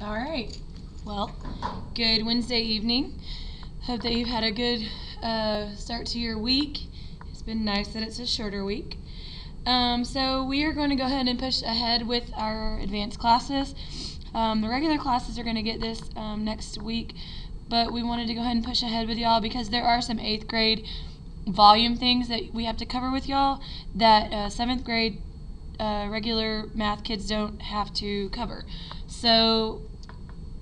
All right. Well, good Wednesday evening. Hope that you've had a good start to your week. It's been nice that it's a shorter week. So we are going to go ahead and push ahead with our advanced classes. The regular classes are going to get this next week, but we wanted to go ahead and push ahead with y'all because there are some 8th grade volume things that we have to cover with y'all that 7th grade regular math kids don't have to cover. So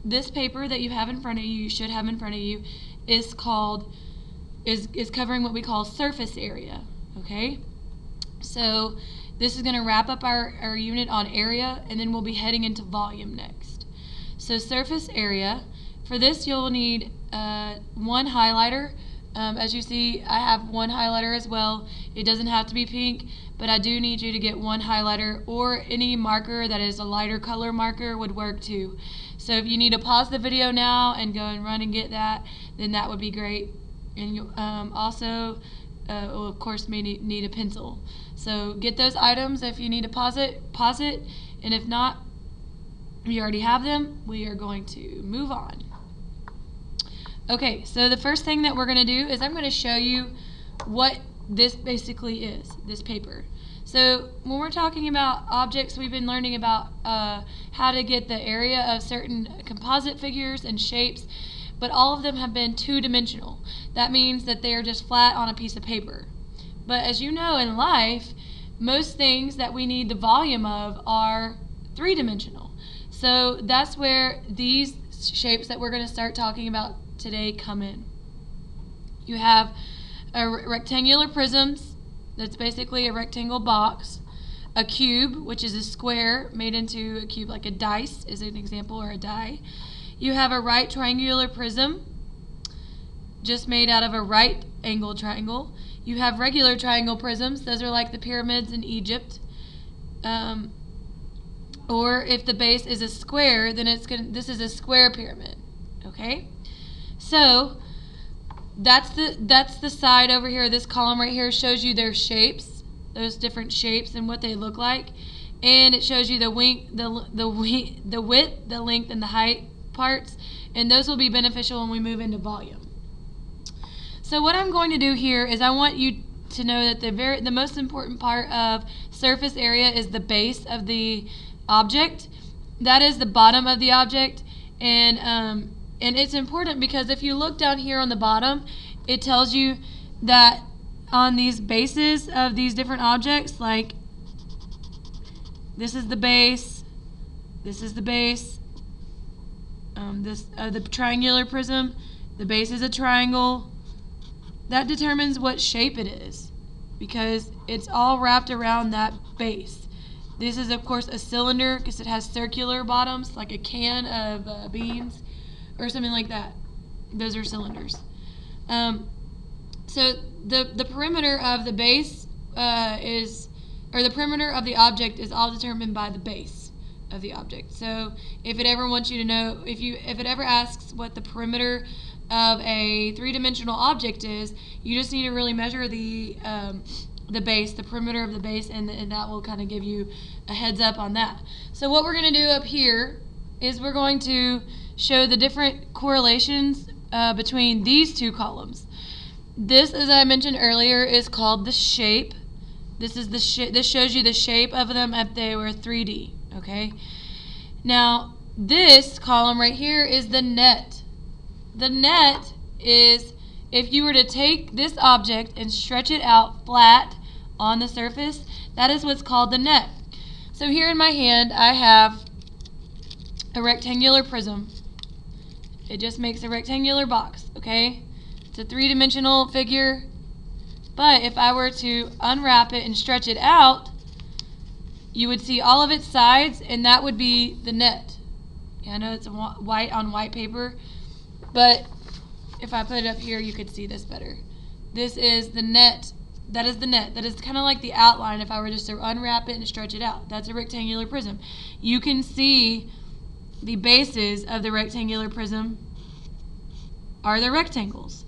this paper that you have in front of you, should have in front of you, is covering what we call surface area. Okay? So this is going to wrap up our unit on area, and then we'll be heading into volume next. So surface area, for this you'll need one highlighter. As you see, I have one highlighter as well. It doesn't have to be pink, but I do need you to get one highlighter, or any marker that is a lighter color marker would work too. So if you need to pause the video now and go and run and get that, then that would be great. And you also, will of course, may need a pencil. So get those items. If you need to pause it, and if not, you already have them, we are going to move on. Okay, so the first thing that we're going to do is I'm going to show you what this basically is, this paper. So when we're talking about objects, we've been learning about how to get the area of certain composite figures and shapes, but all of them have been two-dimensional. That means that they are just flat on a piece of paper. But as you know in life, most things that we need the volume of are three-dimensional. So that's where these shapes that we're going to start talking about today come in. You have a rectangular prisms, that's basically a rectangle box, a cube, which is a square made into a cube, like a dice is an example, or a die. You have a right triangular prism, just made out of a right angle triangle. You have regular triangle prisms, those are like the pyramids in Egypt. Or if the base is a square, then this is a square pyramid. Okay? So that's the side over here. This column right here shows you their shapes, those different shapes and what they look like, and it shows you the width, the length, and the height parts, and those will be beneficial when we move into volume. So what I'm going to do here is I want you to know that the most important part of surface area is the base of the object. That is the bottom of the object, and it's important because if you look down here on the bottom, it tells you that on these bases of these different objects, like this is the base, this is the base, the triangular prism, the base is a triangle. That determines what shape it is because it's all wrapped around that base. This is of course a cylinder because it has circular bottoms, like a can of beans or something like that. Those are cylinders. So the perimeter of the base the perimeter of the object is all determined by the base of the object. So if it ever wants you to know, if it ever asks what the perimeter of a three-dimensional object is, you just need to really measure the base, the perimeter of the base, and that will kind of give you a heads up on that. So what we're going to do up here is we're going to show the different correlations between these two columns. This, as I mentioned earlier, is called the shape. This is this shows you the shape of them if they were 3D. Okay. Now this column right here is the net. The net is if you were to take this object and stretch it out flat on the surface, that is what's called the net. So here in my hand I have a rectangular prism. It just makes a rectangular box, okay? It's a three-dimensional figure, but if I were to unwrap it and stretch it out, you would see all of its sides, and that would be the net. Yeah, I know it's a white on white paper, but if I put it up here, you could see this better. This is the net. That is the net. That is kind of like the outline if I were just to unwrap it and stretch it out. That's a rectangular prism. You can see the bases of the rectangular prism are the rectangles.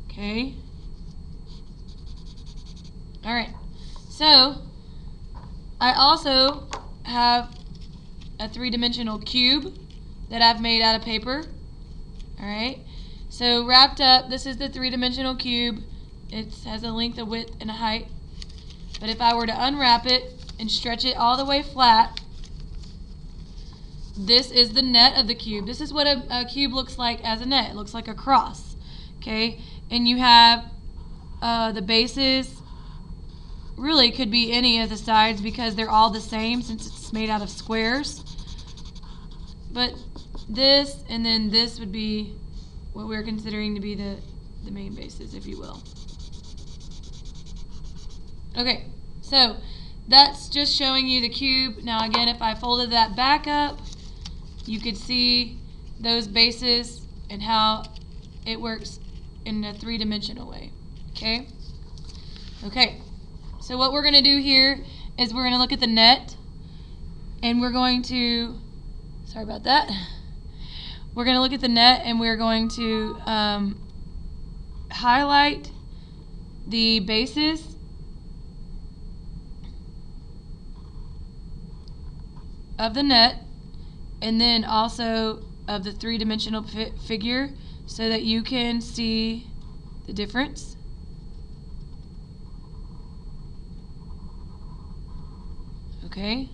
Okay? Alright. So, I also have a three-dimensional cube that I've made out of paper. Alright, so wrapped up, this is the three-dimensional cube. It has a length, a width, and a height. But if I were to unwrap it and stretch it all the way flat, this is the net of the cube. This is what a cube looks like as a net. It looks like a cross. Okay, and you have the bases. Really could be any of the sides because they're all the same since it's made out of squares. But this and then this would be what we're considering to be the main bases, if you will. Okay, so that's just showing you the cube. Now again, if I folded that back up, you could see those bases and how it works in a three-dimensional way. Okay? Okay, so what we're going to do here is we're going to look at the net, and we're going to, sorry about that, we're going to look at the net and we're going to highlight the bases of the net and then also of the three-dimensional figure so that you can see the difference. Okay,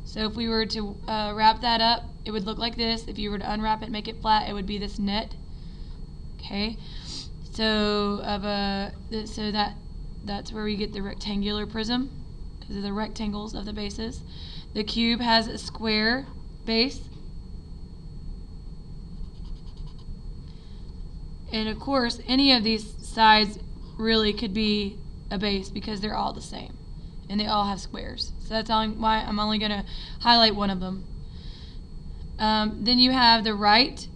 so if we were to wrap that up, it would look like this. If you were to unwrap it, make it flat, it would be this net. Okay, so that's where we get the rectangular prism because of the rectangles of the bases. The cube has a square base, and of course any of these sides really could be a base because they're all the same and they all have squares. So that's why I'm only going to highlight one of them. Then you have the right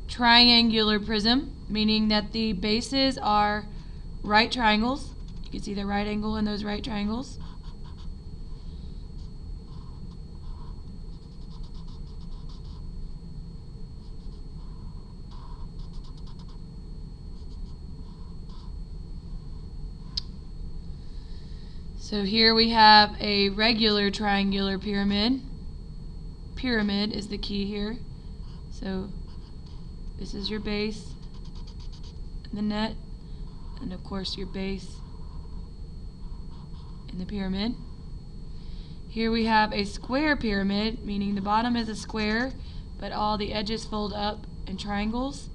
triangular prism, meaning that the bases are right triangles. You can see the right angle in those right triangles. So here we have a regular triangular pyramid. Pyramid is the key here. So this is your base, and the net, and of course your base in the pyramid. Here we have a square pyramid, meaning the bottom is a square, but all the edges fold up in triangles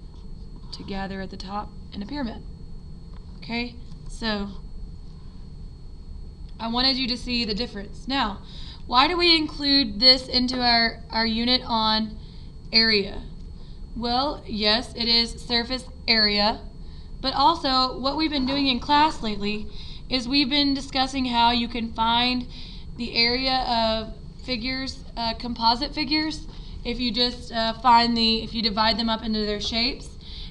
to gather at the top in a pyramid. Okay, so I wanted you to see the difference. Now, why do we include this into our unit on area? Well, yes, it is surface area, but also what we've been doing in class lately is we've been discussing how you can find the area of figures, composite figures, if you just if you divide them up into their shapes,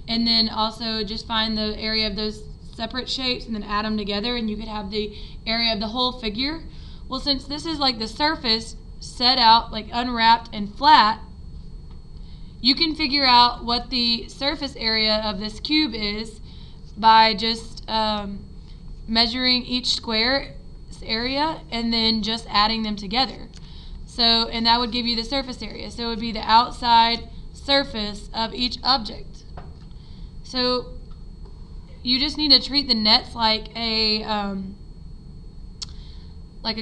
and then also just find the area of those separate shapes and then add them together, and you could have the area of the whole figure. Well, since this is like the surface set out like unwrapped and flat, you can figure out what the surface area of this cube is by just measuring each square area and then just adding them together. So, and that would give you the surface area. So it would be the outside surface of each object. So you just need to treat the nets like a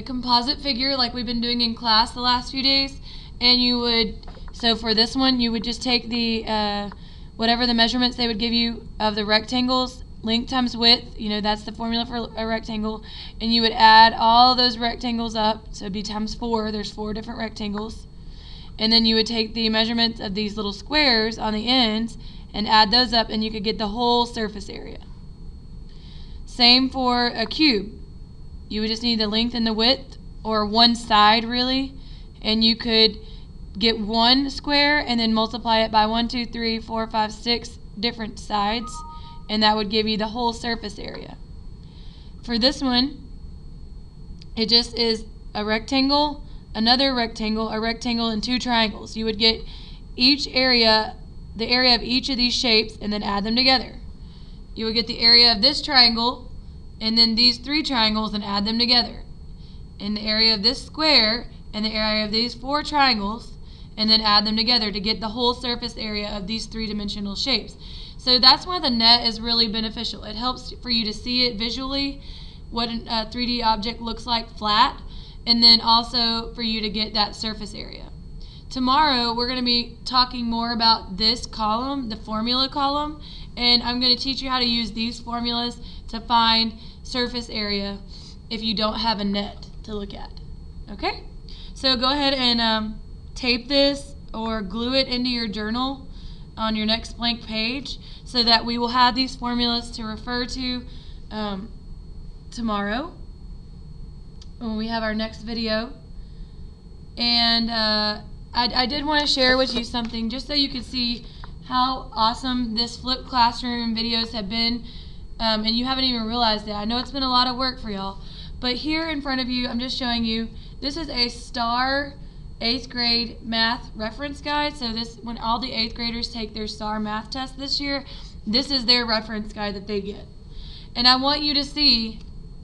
composite figure, like we've been doing in class the last few days. And you would, so for this one, you would just take the whatever the measurements they would give you of the rectangles, length times width. You know, that's the formula for a rectangle. And you would add all those rectangles up, so it'd be times 4. There's 4 different rectangles. And then you would take the measurements of these little squares on the ends and add those up, and you could get the whole surface area. Same for a cube. You would just need the length and the width, or one side really, and you could get one square and then multiply it by 1, 2, 3, 4, 5, 6 different sides, and that would give you the whole surface area. For this one, it just is a rectangle, another rectangle, a rectangle, and 2 triangles. You would get each area, the area of each of these shapes, and then add them together. You would get the area of this triangle and then these 3 triangles and add them together. And the area of this square and the area of these 4 triangles, and then add them together to get the whole surface area of these 3-dimensional shapes. So that's why the net is really beneficial. It helps for you to see it visually, what a 3D object looks like flat, and then also for you to get that surface area. Tomorrow we're going to be talking more about this column, the formula column, and I'm going to teach you how to use these formulas to find surface area if you don't have a net to look at. Okay? So go ahead and tape this or glue it into your journal on your next blank page so that we will have these formulas to refer to tomorrow when we have our next video. And I did want to share with you something just so you could see how awesome this flipped classroom videos have been, and you haven't even realized it. I know it's been a lot of work for y'all, but here in front of you I'm just showing you, this is a STAR 8th grade math reference guide. So this, when all the 8th graders take their STAR math test this year, this is their reference guide that they get. And I want you to see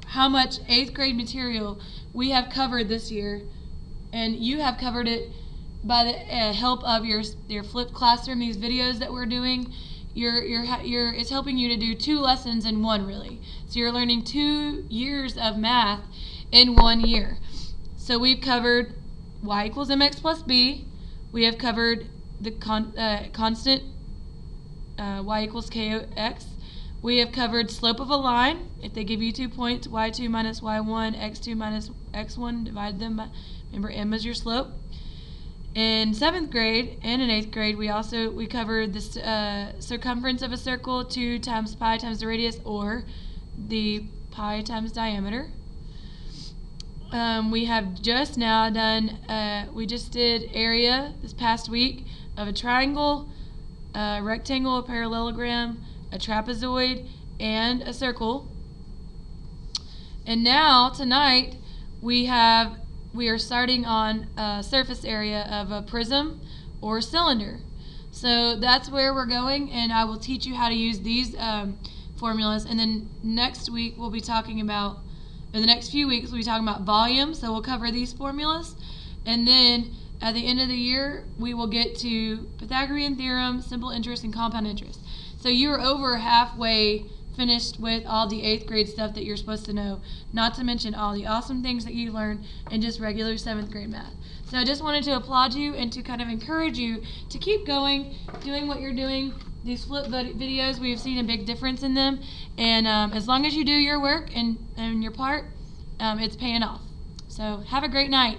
how much 8th grade material we have covered this year, and you have covered it by the help of your flipped classroom. These videos that we're doing, it's helping you to do 2 lessons in 1, really. So you're learning 2 years of math in 1 year. So we've covered y equals mx plus b. We have covered the constant y equals kx. We have covered slope of a line. If they give you 2 points, y2 minus y1, x2 minus x1, divide them by, remember m is your slope. In 7th grade and in 8th grade, we covered the circumference of a circle, 2 times pi times the radius, or the pi times diameter. We have just now done, we just did area this past week of a triangle, a rectangle, a parallelogram, a trapezoid, and a circle. And now, tonight, we are starting on a surface area of a prism or cylinder. So that's where we're going, and I will teach you how to use these formulas. And then next week we'll be talking about, in the next few weeks we'll be talking about volume, so we'll cover these formulas. And then at the end of the year we will get to Pythagorean theorem, simple interest, and compound interest. So you're over halfway finished with all the 8th grade stuff that you're supposed to know, not to mention all the awesome things that you learned in just regular 7th grade math. So I just wanted to applaud you and to kind of encourage you to keep going, doing what you're doing. These flip videos, we have seen a big difference in them, and as long as you do your work and your part, it's paying off. So have a great night.